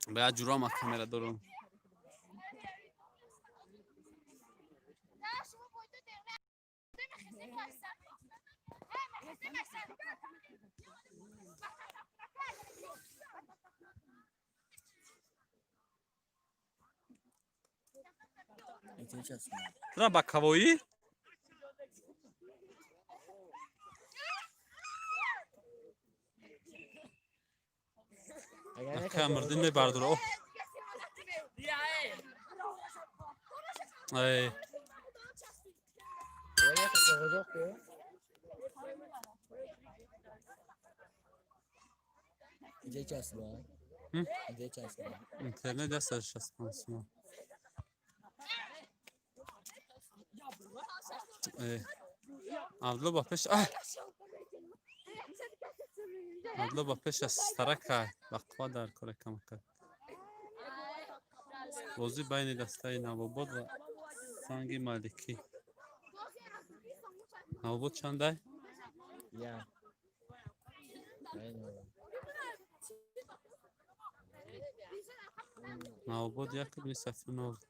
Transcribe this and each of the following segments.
Bayağı curama kamera durun. Şuna bak havayı. Kamerdin ne bardır o? Ay. İnternet de sarışasın. Abla bakış. Abla bakış staraka. Bak dar korekamaka. Bozu bayne dastay nabobod ve sangi maliki. Nabobod çanday? Ya. Nabobod yakın bir sefrin oldu.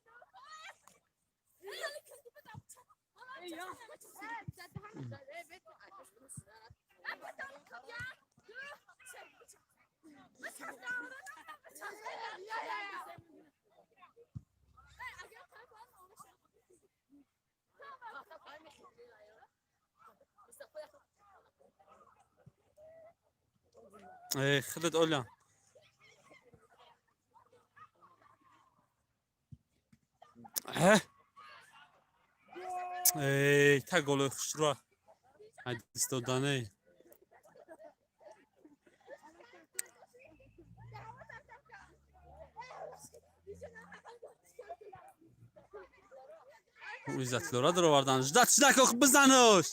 خدت أولا ها تقول خشرة هاد استوداني ويزات لورا درو واردان جدات شداك أخ بزانوش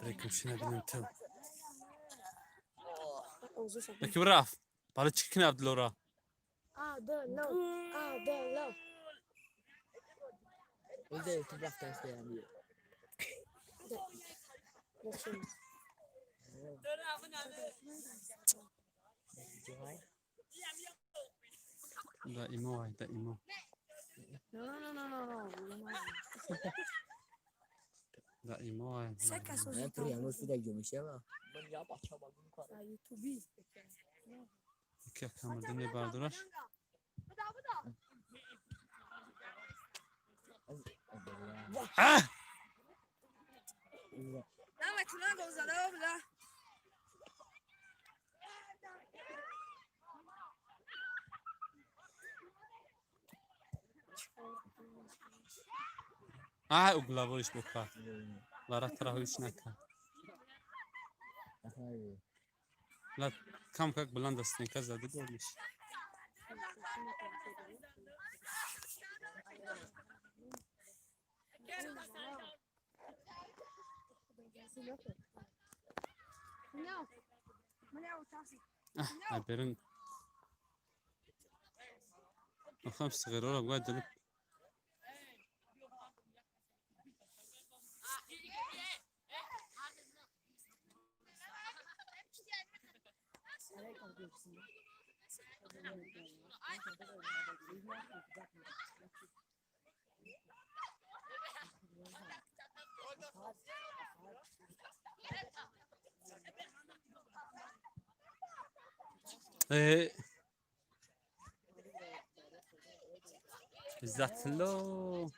بريكمشينا بنتم لكن براف بالك كنا عبد لورا ده وزي تبرح تنسى ده إيمو ده إيمو ده إيمو أنا تري أنا في دايجو مشيبه كيف كامل دنيا باردراش أقول لا بوش بكرة برا تراهوش نکن. Hayır. لا کم کک بلند است که زده گلش. برن. نخواهم صغیره را باید دلم. عزت الله.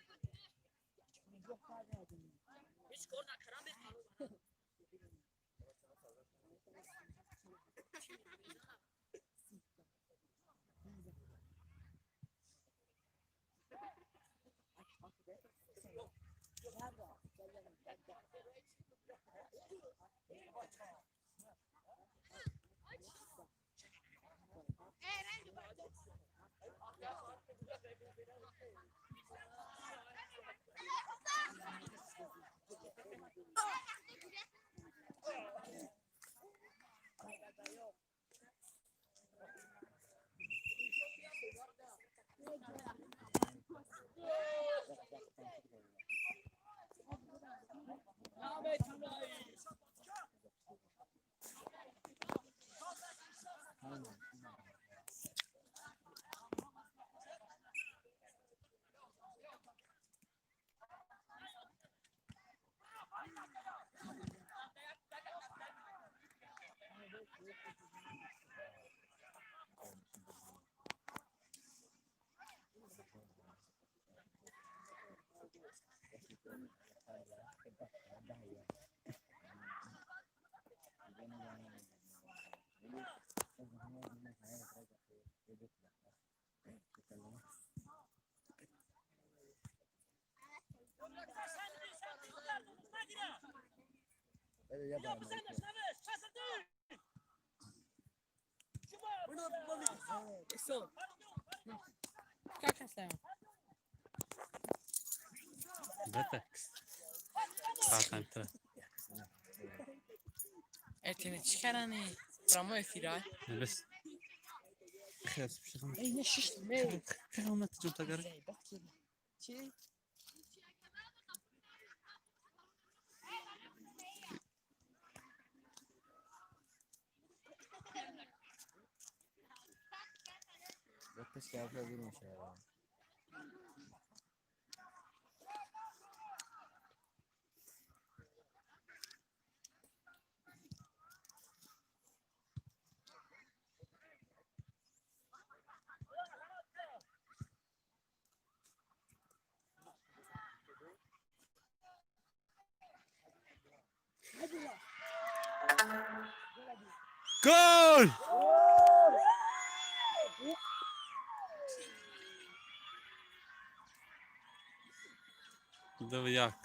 بتك. ساعتين ترى. ارتيني تشكرني برامو يفيرا بس. خير بشغل. اي نشش مي خير ما تجون تقري. شي Bakış yapabilirmiş ya. Gol! ده وياك.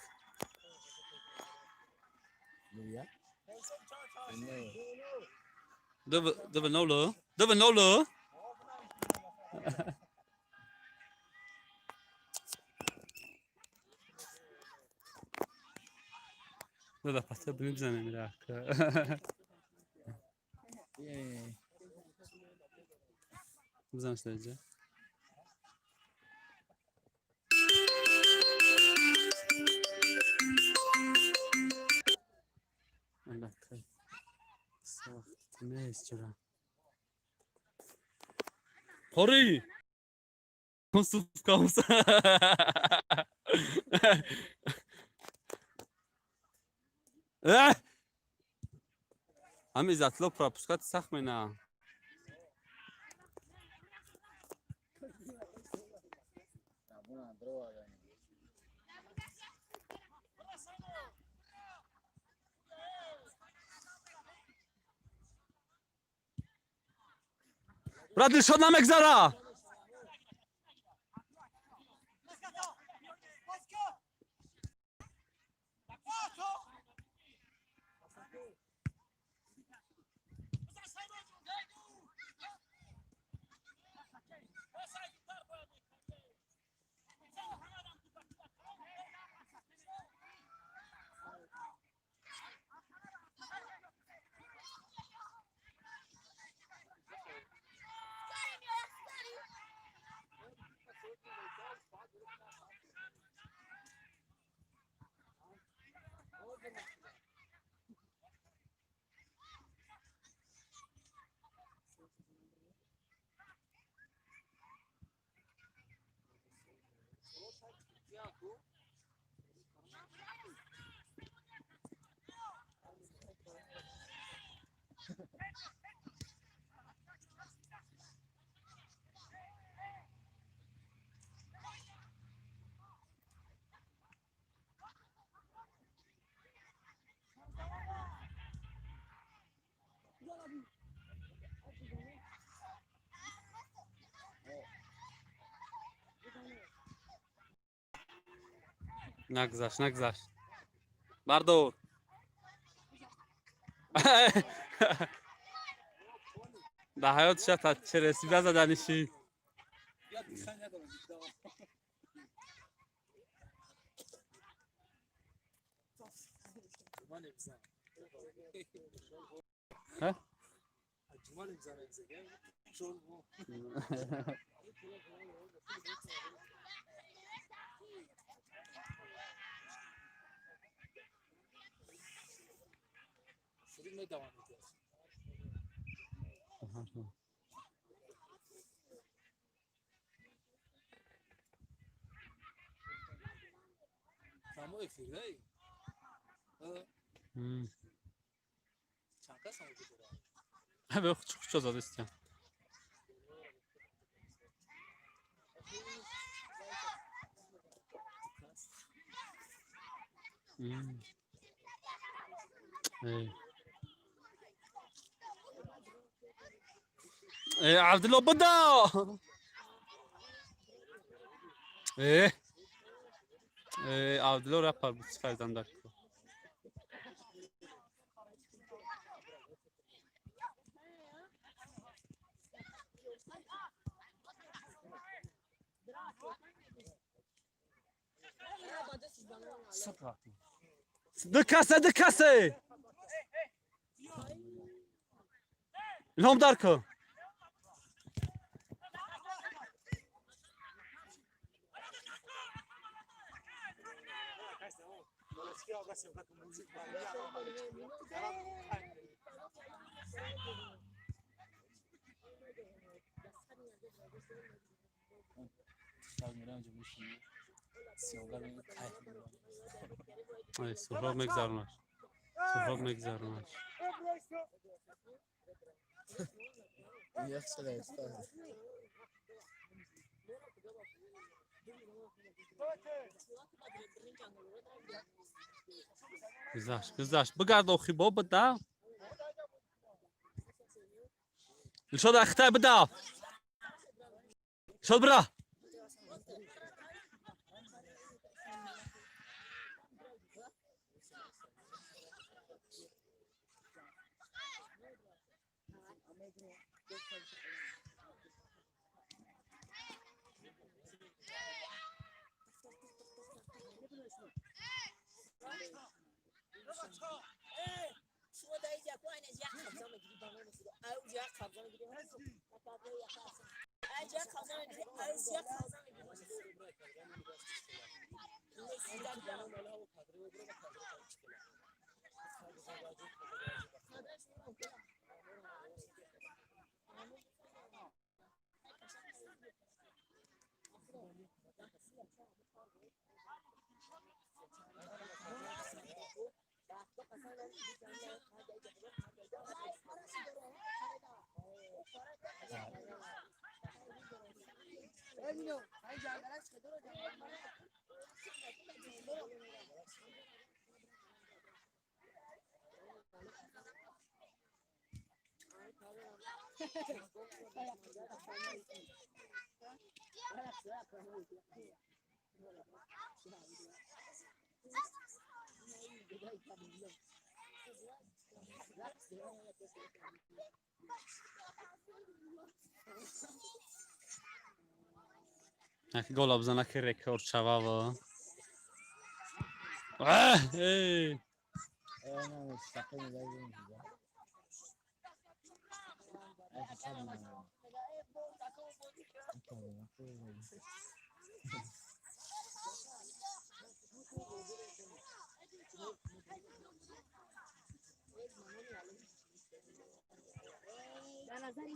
Buraya. Ne? ده بنولو. ده بنولو. ده پس بنزنه میرک. بزن سرجه. Allah kay. Sağ ne istiyor? Hori. Nasıl kalmış? Am izat lo propuscat sahmena. Brady, szod na Megzara! نگذشت بردار. به حیاتش تا چه رسیده زدنشی. ها؟ به خوش زادستیم. عبدالله بدا. عبدالله رپر بود فرزند دار. دکاسه الهام دار کو. سهراب میگذرونش. سهراب میگذرونش. گذشت بگرد آخی بابا بده. شد اخته بده. شد برا. یک گل بزنه که رکورد شوه و ای نه شقه میدهی بریم دیگه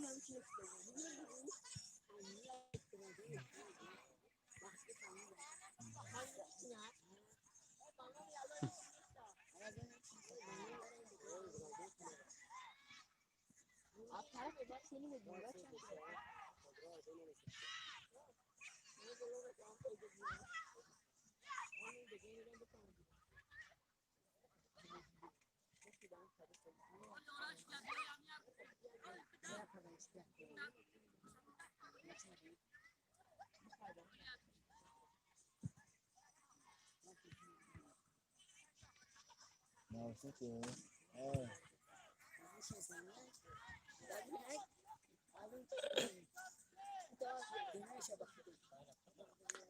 نوشته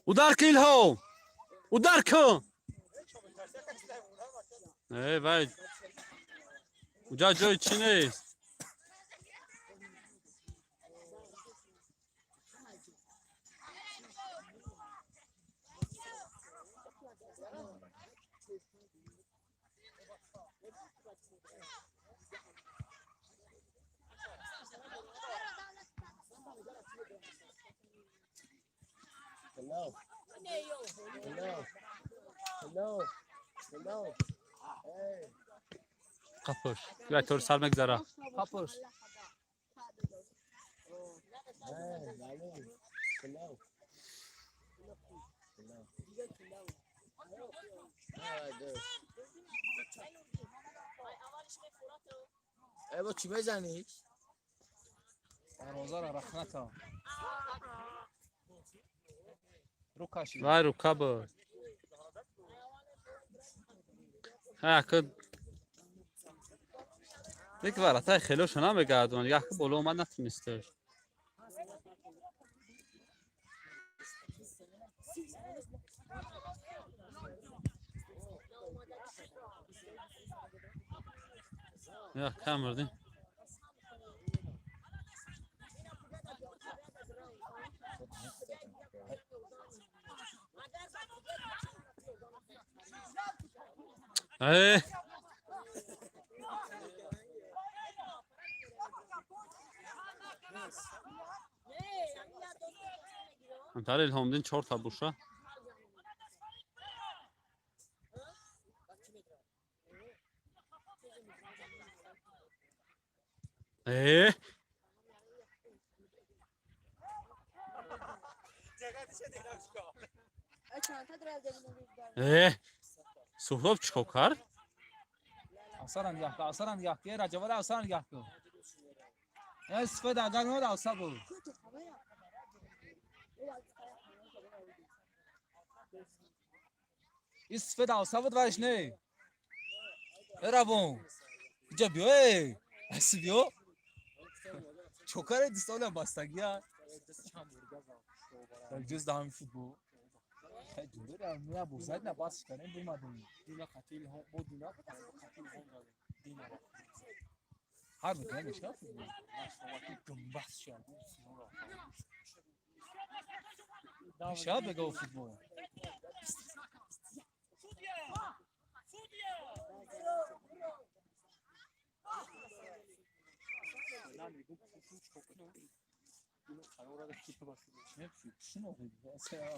ودار کیل هو ودار کن ای وای اونجا جای چی نیست Hello. Hello. Hello. Hello. Hey. قپش یا طور سر مگذره Kapış. Hey, Lali. Hello. Hello. ای با چی بزنی؟ دروازه را رخنتا رو کاشی وای رو کبر ها که یک ورطه خیلیشو نمیگردون یک بلو من نتونستش یا کم بردیم ای انتر الهام دین 4 تا بوشه ای ای سهراب چیکار کرد افسران یحکی رجوال افسران یحکی استفاده اگر نود افسر بود استفاده افسر بود ورش نه برابون اینجا بیا ای اسی بیا چوکر دیستال باستگی ها در جز دهم فوتبال جوری در میاد بوزد نباش کنه بیمادی دینا قتیل هم بود دینا قتیل هم داره دینا هر بود نمیشه فوتبال وقتی گمباز شد میشه بگو فوتبال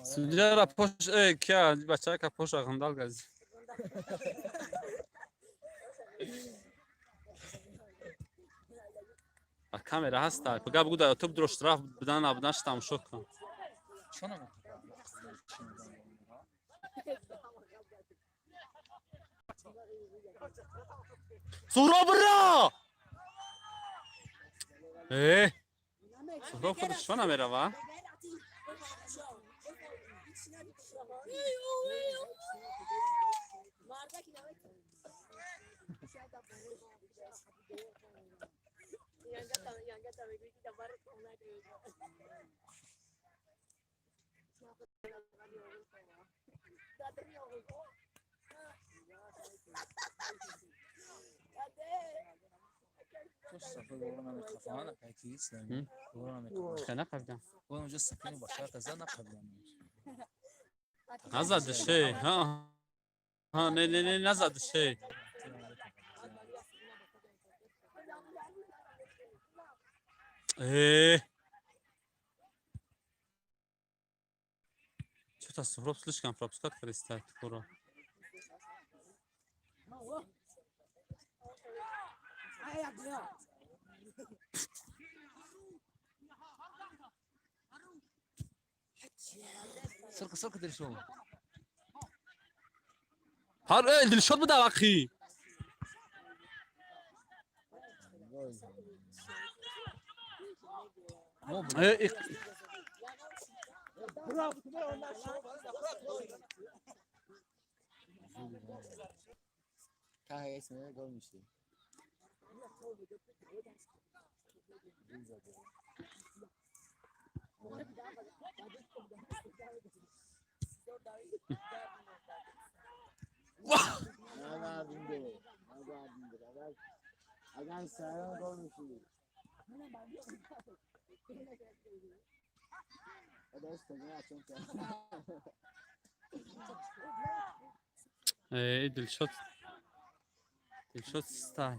سوجا را پشت کیا بچه که پشت غندال گزی کامera هست پگاه بگو در یوتیوب درست رفت بدن ابناش تماشا کن چون سهراب را ای سهراب خودش شو نمیره و صفحه دوره نمیخوام نه کیست نه دوره نمیخوام که نقبدم اون اونجا سفینه باشه تا زد نقبل نزد شی ها ها نه نزد شی چطور است فروب سلش کن فروب سکات کریسته کورا سرق درشو هر دل شد بده واقعی که اسمه گل میشه اگر سران گل میشه دل شد ستای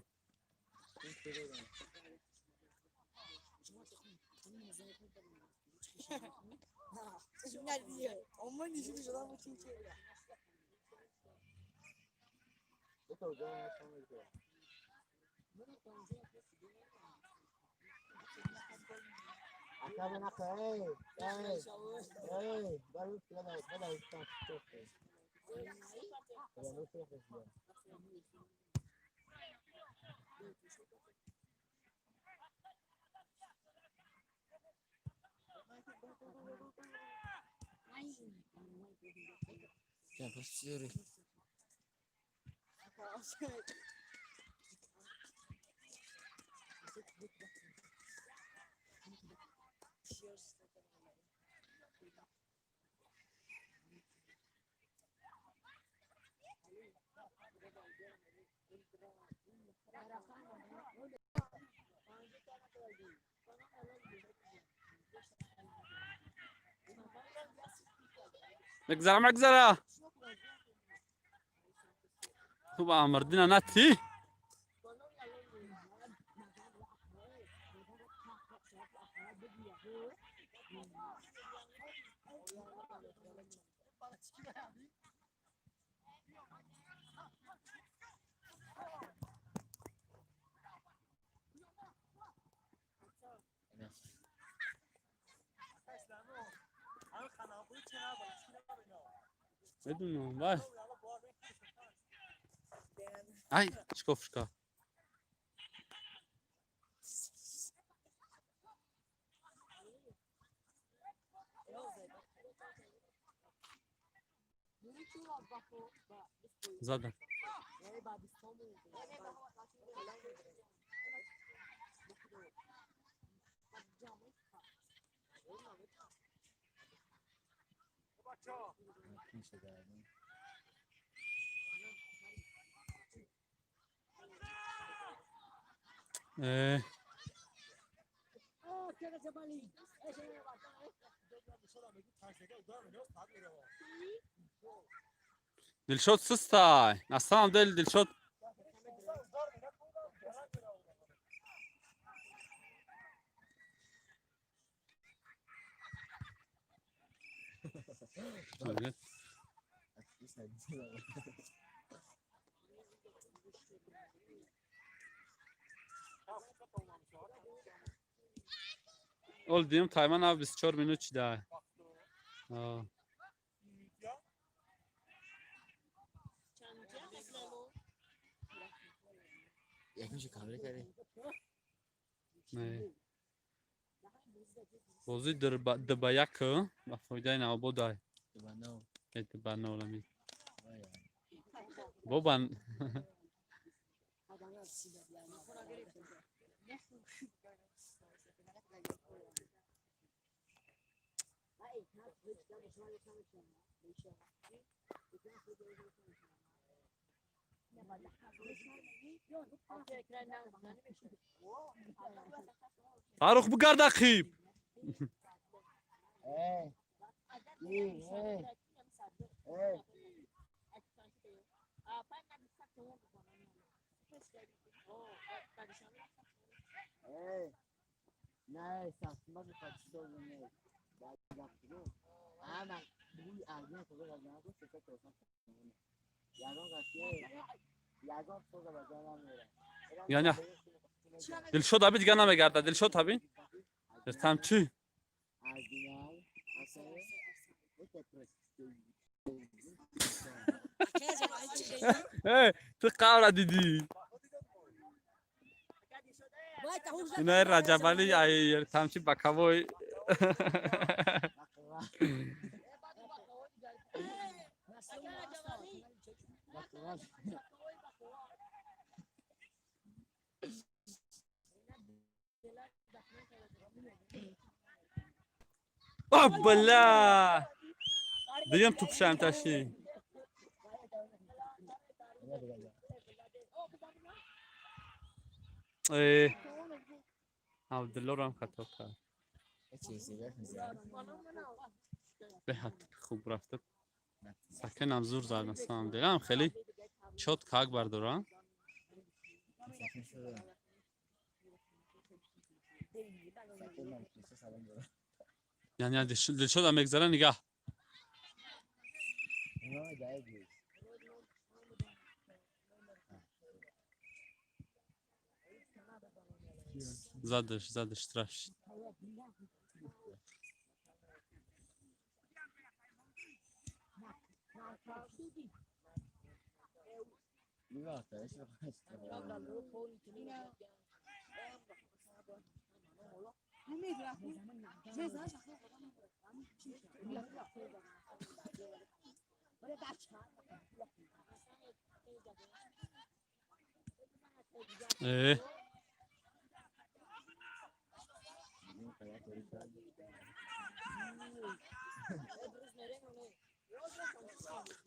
acaba na cara, barulho que vai estar Ya posture. مگذره تو با مردینا نتی بدون باش ای شکوفشکا زدم دلشاد سستای اصلا دلشاد اول دیم تایمان abi 24 minut چیده یکیش کامل کردی نه بازی در یک با فایده نه بودای بانو که بانو لمی بابان فرخ بگرد عقیب Hey. Hey. Hey. Hey. Nice. Saçma bir kaçışta oynayın. Ama bu ağzına kadar ağzına kadar sepet olsun. Yagon kaçıyor. Yagon sonra bacanamıyor. Yani Dilşod abi دیگه نمیگرده دلشاد abi tam چی Ardından asayı bu tepres. hey تو قبر دیدی اینا رجب علی ای تمچی بکوی بلا دیم توپ شم تاشی عبدالله رو هم خطا کرد به حد خوب رفته سکن هم زور زد مثلا دیگه هم خیلی چوت کاغ بردارم یعنی دلشاد هم میگذره نگاه زدش ترش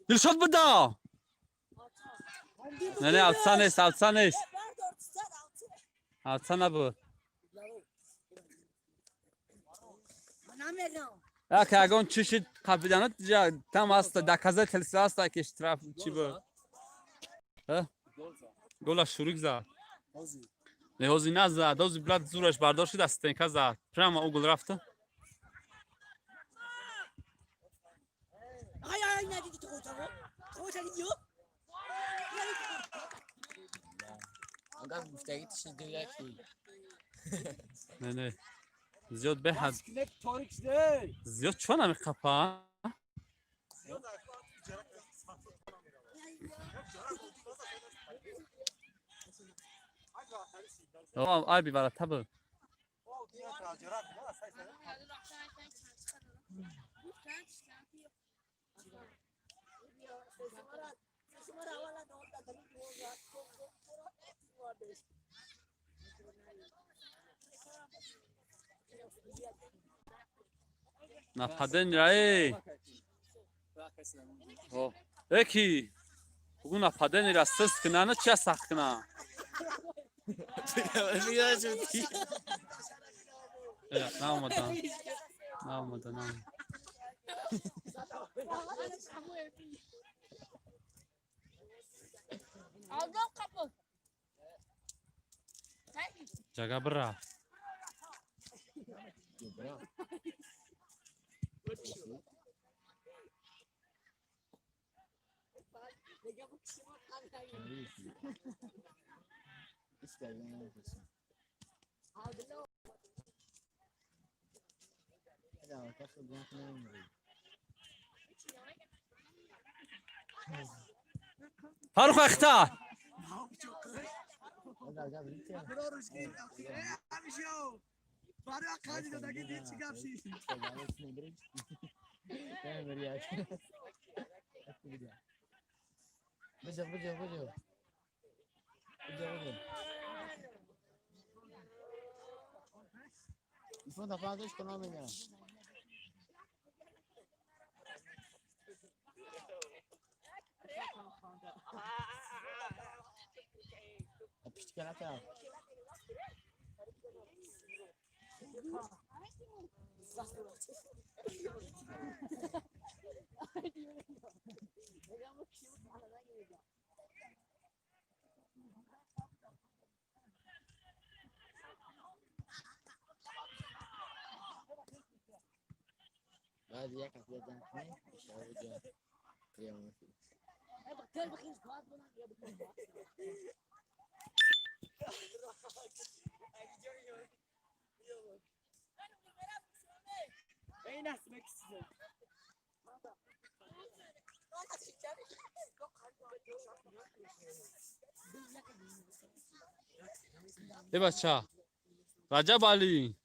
دلشاد بدا نه نه outside نیست outside نبود که اگه چیشی کپیتانت tam هست دکازه تلسی هست که اشتراف چی بود گل شروع زد نه هوزی نزد هوزی بلد زورش برداشت دست تنکه زد پرما او گل رفته نه نه زیاد به حد زیاد چون همی خفا آی بیوارد تبه نپدن رای اکی بگو نپدن را سست کنه نه چه سخت کنه نه اومدن جگه برا فرخ اختار بجو تلفن دفعاتش کنم میگم پیش کنم کنم بعد یک هفته جمع کنیم اشاره جمع قیام ای بچه رجب علی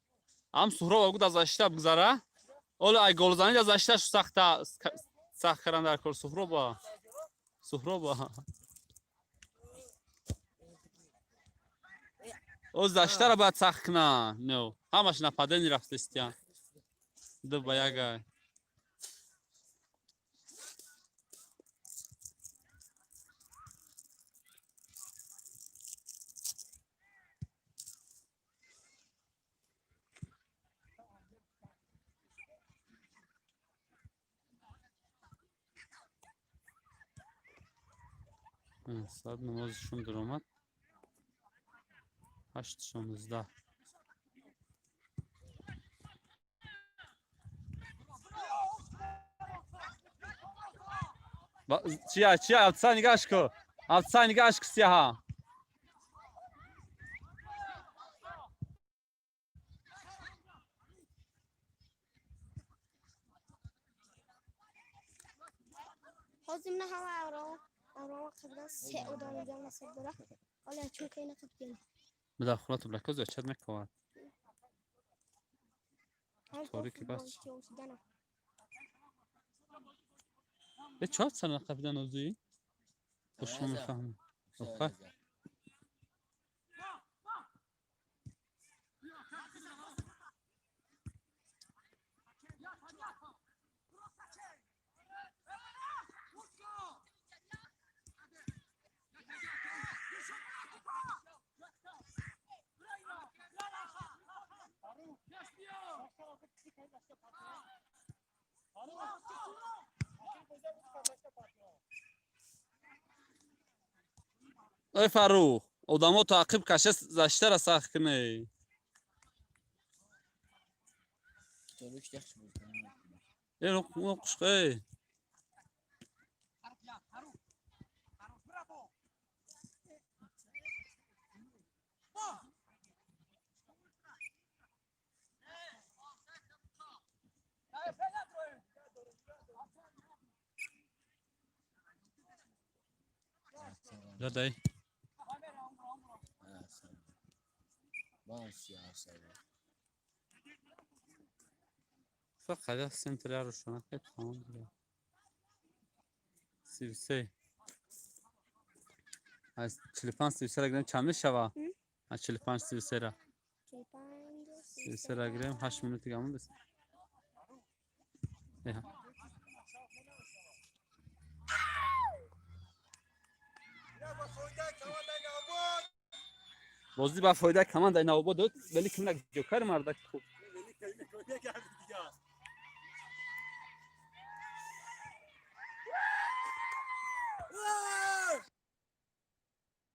هم سهراب اگود از اشته بگذاره اولا ای گلزنی از اشته شو سخت کردن در کار سهراب اوز اشته را باید سخت کنه نو همش نپدنی رفته استیان دو با یک ساعت نمازشون در اومد 8:16 چیه التسا نگاش کو التسا نگاش کو سیاها حازم نه هوا أوراق قبل سه ودان جامعة صدرة ولا شو كينا قبتين مداخلات بلاكوز چت میکواد تاریکی بس به 4 سنه قبلا اوزی خوش میفهمم اوکی ای فاروق آدمو تعقیب کشه زشته را سخت کنه چلوش دخش بود این قشقه دادای فقط سنتر رو شما که تمام دیگه 33 از 45 33 را گریم چند میشوه از 45 33 را 33 را گریم 8 منوت دیگه همون بس بازی با فایده کمان در نوباد داد ولی کمک جوکر مرده خوب